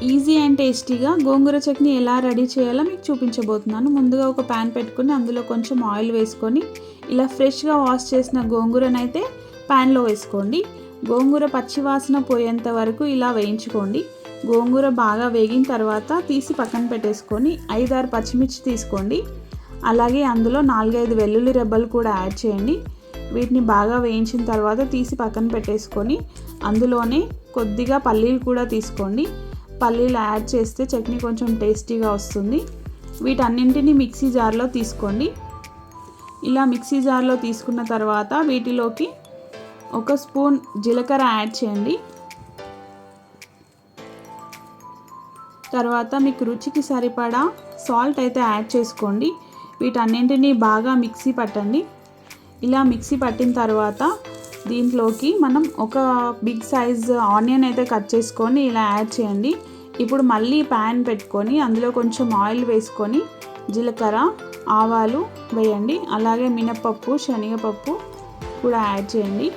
Easy and టేస్టీగా గోంగూర చట్నీ ఎలా ready చేయాలో మీకు చూపించబోతున్నాను. ముందుగా ఒక ప్యాన్ పెట్టుకొని అందులో కొంచెం ఆయిల్ వేసుకొని ఇలా ఫ్రెష్గా వాష్ చేసిన గోంగూరనైతే ప్యాన్లో వేసుకోండి. గోంగూర పచ్చివాసన పోయేంత వరకు ఇలా వేయించుకోండి. గోంగూర బాగా వేగిన తర్వాత తీసి పక్కన పెట్టేసుకొని 5-6 పచ్చిమిర్చి తీసుకోండి. అలాగే అందులో 4-5 వెల్లుల్లి రెబ్బలు కూడా యాడ్ చేయండి. వీటిని బాగా వేయించిన తర్వాత తీసి పక్కన పెట్టేసుకొని అందులోనే కొద్దిగా పల్లీలు కూడా తీసుకోండి. పల్లీలు యాడ్ చేస్తే చట్నీ కొంచెం టేస్టీగా వస్తుంది. వీటన్నింటినీ మిక్సీ జార్లో తీసుకోండి. ఇలా మిక్సీ జార్లో తీసుకున్న తర్వాత వీటిలోకి 1 స్పూన్ జీలకర్ర యాడ్ చేయండి. తర్వాత మీకు రుచికి సరిపడా సాల్ట్ అయితే యాడ్ చేసుకోండి. వీటన్నింటినీ బాగా మిక్సీ పట్టండి. ఇలా మిక్సీ పట్టిన తర్వాత దీంట్లోకి మనం ఒక బిగ్ సైజ్ ఆనియన్ అయితే కట్ చేసుకొని ఇలా యాడ్ చేయండి. ఇప్పుడు మళ్ళీ ప్యాన్ పెట్టుకొని అందులో కొంచెం ఆయిల్ వేసుకొని జీలకర్ర, ఆవాలు వేయండి. అలాగే మినపప్పు, శనగపప్పు కూడా యాడ్ చేయండి.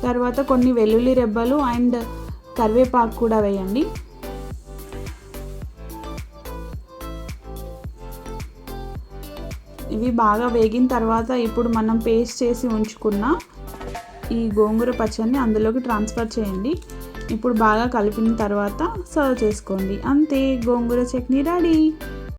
తర్వాత కొన్ని వెల్లుల్లి రెబ్బలు అండ్ కరివేపాకు కూడా వేయండి. ఇవి బాగా వేగిన తర్వాత ఇప్పుడు మనం పేస్ట్ చేసి ఉంచుకున్న ఈ గోంగూర పచ్చడిని అందులోకి ట్రాన్స్ఫర్ చేయండి. ఇప్పుడు బాగా కలిపిన తర్వాత సర్వ్ చేసుకోండి. అంతే, గోంగూర చట్నీ రెడీ.